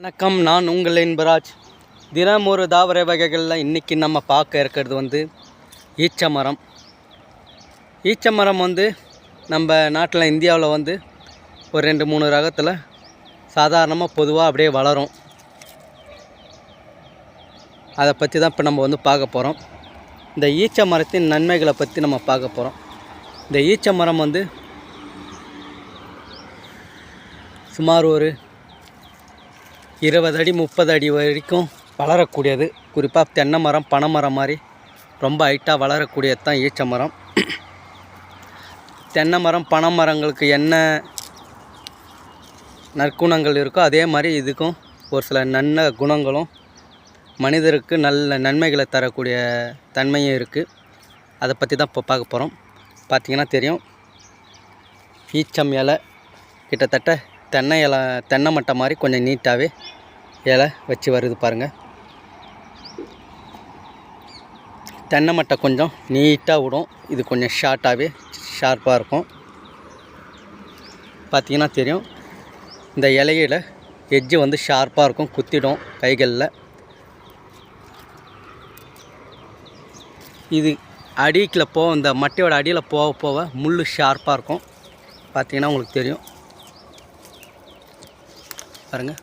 வணக்கம், நான் உங்கள் இன்பராஜ். தினம் ஒரு தாவர வகைகளில் இன்றைக்கி நம்ம பார்க்க இருக்கிறது வந்து ஈச்ச மரம். ஈச்ச மரம் வந்து நம்ம நாட்டில் இந்தியாவில் வந்து ஒரு 2-3 ரகத்தில் சாதாரணமாக பொதுவாக அப்படியே வளரும். அதை பற்றி தான் இப்போ நம்ம வந்து பார்க்க போகிறோம். இந்த ஈச்ச மரத்தின் நன்மைகளை பற்றி நம்ம பார்க்க போகிறோம். இந்த ஈச்ச மரம் வந்து சுமார் ஒரு 20 அடி 30 அடி வரைக்கும் வளரக்கூடியது. குறிப்பாக தென்னை மரம், பனை மரம் மாதிரி ரொம்ப ஹைட்டாக வளரக்கூடியது தான் ஈச்ச மரம். தென்னை மரம், பனை மரங்களுக்கு என்ன நற்குணங்கள் இருக்கோ அதே மாதிரி இதுக்கும் ஒரு சில நல்ல குணங்களும் மனிதருக்கு நல்ல நன்மைகளை தரக்கூடிய தன்மையும் இருக்குது. அதை பற்றி தான் இப்போ பார்க்க போகிறோம். பார்த்திங்கன்னா தெரியும், ஈச்சம் இலை கிட்டத்தட்ட தென்னை மட்டை மாதிரி கொஞ்சம் நீட்டாகவே இலை வச்சு வருது பாருங்கள். தென்னை மட்டை கொஞ்சம் நீட்டாக விடும், இது கொஞ்சம் ஷார்ப்பாக இருக்கும். பார்த்திங்கன்னா தெரியும், இந்த இலையில எட்ஜு வந்து ஷார்ப்பாக இருக்கும், குத்திடும் கைகளில். இது அடிக்கில் இந்த மட்டையோட அடியில் போக போக முள் ஷார்ப்பாக இருக்கும். பார்த்திங்கன்னா உங்களுக்கு தெரியும் பாருங்கள்.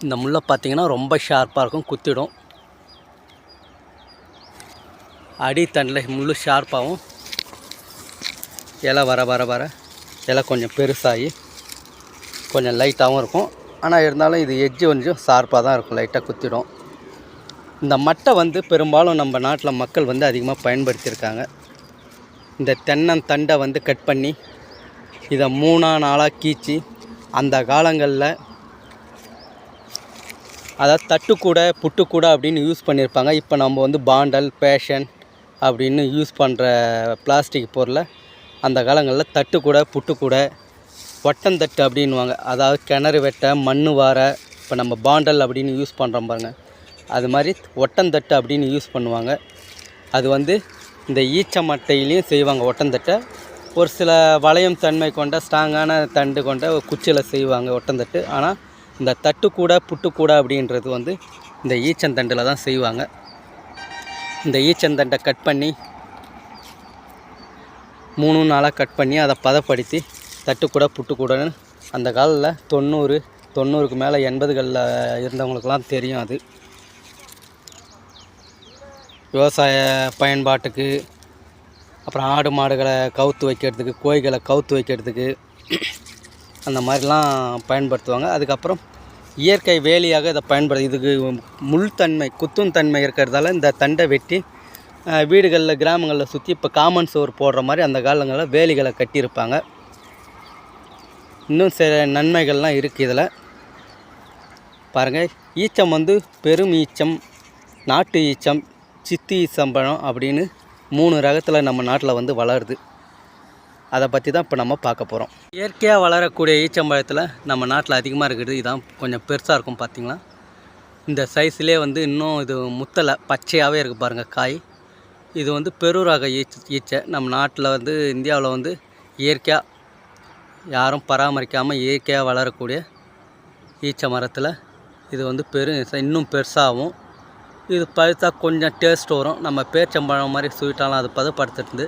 இந்த முள்ளை பார்த்திங்கன்னா ரொம்ப ஷார்ப்பாக இருக்கும், குத்திடும். அடித்தண்டில் முள் ஷார்ப்பாகவும் இலை வர வர வர இலை கொஞ்சம் பெருசாகி கொஞ்சம் லைட்டாகவும் இருக்கும். ஆனால் இருந்தாலும் இது எட்ஜு கொஞ்சம் ஷார்ப்பாக தான் இருக்கும், லைட்டாக குத்திடும். இந்த மட்டை வந்து பெரும்பாலும் நம்ம நாட்டில் மக்கள் வந்து அதிகமாக பயன்படுத்தியிருக்காங்க. இந்த தென்னந்தண்டை வந்து கட் பண்ணி இதை 3-4 கீச்சி அந்த காலங்களில் அதாவது தட்டுக்கூடை, புட்டுக்கூடை அப்படின்னு யூஸ் பண்ணியிருப்பாங்க. இப்போ நம்ம வந்து பாண்டல், பேஷன் அப்படின்னு யூஸ் பண்ணுற பிளாஸ்டிக் பொருளை அந்த காலங்களில் தட்டுக்கூடை, புட்டுக்கூடை, ஒட்டந்தட்டு அப்படின்வாங்க. அதாவது கிணறு வெட்ட, மண் வார. இப்போ நம்ம பாண்டல் அப்படின்னு யூஸ் பண்ணுறோம் பாருங்கள், அது மாதிரி ஒட்டந்தட்டு அப்படின்னு யூஸ் பண்ணுவாங்க. அது வந்து இந்த ஈச்ச மட்டையிலையும் செய்வாங்க ஒட்டந்தட்டை. ஒரு சில வளையம் தன்மை கொண்ட ஸ்ட்ராங்கான தண்டு கொண்ட குச்சியில் செய்வாங்க ஒட்டந்தட்டு. ஆனால் இந்த தட்டுக்கூடை, புட்டுக்கூடை அப்படின்றது வந்து இந்த ஈச்சந்தண்டில் தான் செய்வாங்க. இந்த ஈச்சந்தண்டை கட் பண்ணி 3-4 கட் பண்ணி அதை பதப்படுத்தி தட்டுக்கூடை, புட்டுக்கூடைன்னு அந்த காலில் 90க்கு மேலே 80களில் இருந்தவங்களுக்கெல்லாம் தெரியும். அது விவசாய பயன்பாட்டுக்கு, அப்புறம் ஆடு மாடுகளை கவுத்து வைக்கிறதுக்கு, கோழிகளை கவுத்து வைக்கிறதுக்கு அந்த மாதிரிலாம் பயன்படுத்துவாங்க. அதுக்கப்புறம் இயற்கை வேலியாக இதை இதுக்கு முள்தன்மை, குத்தும் தன்மை இருக்கிறதால இந்த தண்டை வெட்டி வீடுகளில், கிராமங்களில் சுற்றி இப்போ காமன் சோறு போடுற மாதிரி அந்த காலங்களில் வேலிகளை கட்டியிருப்பாங்க. இன்னும் சில நன்மைகள்லாம் இருக்குது இதில் பாருங்கள். ஈச்சம் வந்து பெரும் ஈச்சம், நாட்டு ஈச்சம், சித்தி ஈச்சம்பழம் அப்படின்னு 3 ரகத்தில் நம்ம நாட்டில் வந்து வளருது. அதை பற்றி தான் இப்போ நம்ம பார்க்க போகிறோம். இயற்கையாக வளரக்கூடிய ஈச்சம்பழத்தில் நம்ம நாட்டில் அதிகமாக இருக்குது. இதான் கொஞ்சம் பெருசாக இருக்கும் பார்த்திங்களா. இந்த சைஸ்லேயே வந்து இன்னும் இது முத்தலை, பச்சையாகவே இருக்குது பாருங்கள் காய். இது வந்து பெருரக ஈச்சை. நம்ம நாட்டில் வந்து இந்தியாவில் வந்து இயற்கையாக யாரும் பராமரிக்காமல் இயற்கையாக வளரக்கூடிய ஈச்ச மரத்தில் இது வந்து இன்னும் பெருசாகவும், இது பழுத்தா கொஞ்சம் டேஸ்ட் வரும். நம்ம பேரிச்சம்பழம் மாதிரி ஸ்வீட்டாலாம் அது பதப்படுத்துறது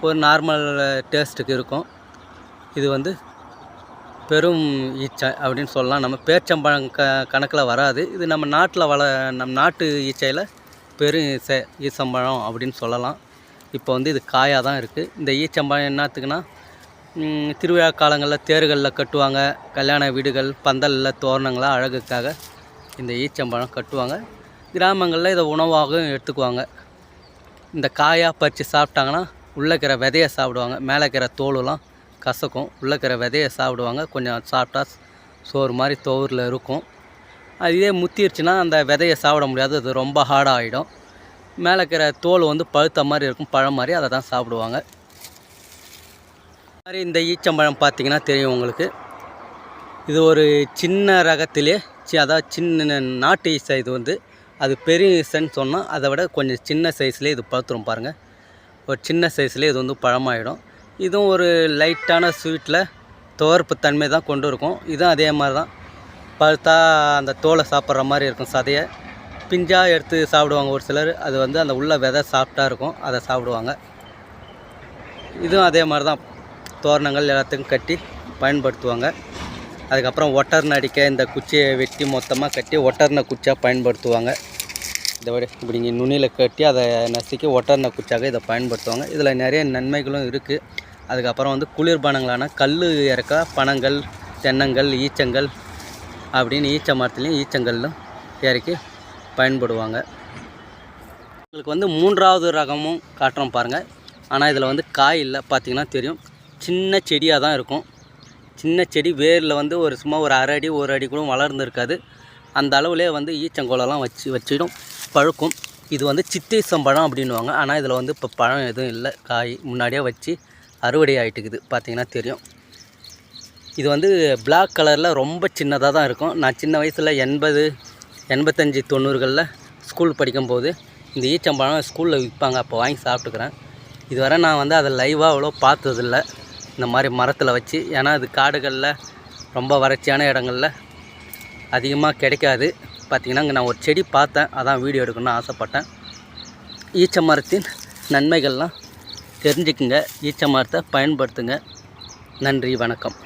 ஒரு நார்மல் டேஸ்ட்டுக்கு இருக்கும். இது வந்து பெரும் ஈச்சை அப்படின்னு சொல்லலாம். நம்ம பேரிச்சம்பழம் கணக்கில் வராது. இது நம்ம நாட்டு ஈச்சையில் ஈச்சம்பழம் அப்படின்னு சொல்லலாம். இப்போ வந்து இது காயாக தான் இருக்குது. இந்த ஈச்சம்பழம் என்னத்துக்குன்னா, திருவிழா காலங்களில் தேர்களில் கட்டுவாங்க, கல்யாண வீடுகள் பந்தலில் தோரணங்களாக அழகுக்காக இந்த ஈச்சம்பழம் கட்டுவாங்க. கிராமங்களில் இதை உணவாகவும் எடுத்துக்குவாங்க. இந்த காயாக பறித்து சாப்பிட்டாங்கன்னா உள்ளே இருக்கிற விதையை சாப்பிடுவாங்க. மேலே இருக்கிற தோலுலாம் கசக்கும், உள்ளே இருக்கிற விதையை சாப்பிடுவாங்க. கொஞ்சம் சாப்பிட்டா சோறு மாதிரி தோரில் இருக்கும். அதே முத்திருச்சுன்னா அந்த விதையை சாப்பிட முடியாது, அது ரொம்ப ஹார்டாக ஆகிடும். மேலே இருக்கிற தோல் வந்து பழுத்த மாதிரி இருக்கும், பழம் மாதிரி, அதை தான் சாப்பிடுவாங்க. மாதிரி இந்த ஈச்சம்பழம் பார்த்திங்கன்னா தெரியும் உங்களுக்கு. இது ஒரு சின்ன ரகத்திலே அதாவது சின்ன நாட்டு ஈச்சை. இது வந்து அது பெரிய ஈச்சைன்னு சொன்னால் அதை விட கொஞ்சம் சின்ன சைஸ்லேயே இது பழுத்துரும் பாருங்கள். ஒரு சின்ன சைஸ்லேயே இது வந்து பழமாயிடும். இதுவும் ஒரு லைட்டான ஸ்வீட்டில் துவர்ப்பு தன்மை தான் கொண்டு இருக்கும். இதுவும் அதே மாதிரி தான் பழுத்தா அந்த தோலை சாப்பிட்ற மாதிரி இருக்கும், சதையை பிஞ்சாக எடுத்து சாப்பிடுவாங்க ஒரு சிலர். அது வந்து அந்த உள்ள விதை சாப்பிட்டா இருக்கும், அதை சாப்பிடுவாங்க. இதுவும் அதே மாதிரி தான், தோரணங்கள் எல்லாத்துக்கும் கட்டி பயன்படுத்துவாங்க. அதுக்கப்புறம் ஒட்டர்னை அடிக்க இந்த குச்சியை வெட்டி மொத்தமாக கட்டி ஒட்டர்னை குச்சியாக பயன்படுத்துவாங்க. இதை விட இப்படி நுனியில் கட்டி அதை நசுக்கி ஒட்டர்னை குச்சியாக இதை பயன்படுத்துவாங்க. இதில் நிறைய நன்மைகளும் இருக்குது. அதுக்கப்புறம் வந்து குளிர்பானங்களான கல் இறக்க பனங்கள், தென்னங்கள், ஈச்சங்கள் அப்படின்னு ஈச்ச மரத்துலேயும் ஈச்சங்கள்லும் இறக்கி பயன்படுவாங்க. உங்களுக்கு வந்து 3வது ரகமும் காட்டுறோம் பாருங்கள். ஆனால் இதில் வந்து காய் இல்லை, பார்த்திங்கன்னா தெரியும். சின்ன செடியாக தான் இருக்கும். சின்ன செடி வேரில் வந்து சும்மா ஒரு அரை அடி 1 அடி கூட வளர்ந்து இருக்காது. அந்த அளவுலேயே வந்து ஈச்சங்கோலெல்லாம் வச்சிடும், பழுக்கும். இது வந்து சித்தீசம்பழம் அப்படின்வாங்க. ஆனால் இதில் வந்து இப்போ பழம் எதுவும் இல்லை, காய் முன்னாடியே வச்சு அறுவடை ஆகிட்டுக்குது, பார்த்திங்கன்னா தெரியும். இது வந்து பிளாக் கலரில் ரொம்ப சின்னதாக தான் இருக்கும். நான் சின்ன வயசில் 80, 85, 90களில் ஸ்கூல் படிக்கும்போது இந்த ஈச்சம்பழம் ஸ்கூலில் விற்பாங்க, அப்போ வாங்கி சாப்பிட்டுக்கிறேன். இதுவரை நான் வந்து அதை லைவாக அவ்வளோ பார்த்ததில்ல, இந்த மாதிரி மரத்தில் வச்சு. ஏன்னா அது காடுகளில் ரொம்ப வறட்சியான இடங்களில் அதிகமாக கிடைக்காது. பார்த்திங்கன்னா இங்கே நான் ஒரு செடி பார்த்தேன், அதான் வீடியோ எடுக்கணும்னு ஆசைப்பட்டேன். ஈச்ச மரத்தின் நன்மைகள்லாம் தெரிஞ்சுக்குங்க, ஈச்ச மரத்தை பயன்படுத்துங்க. நன்றி, வணக்கம்.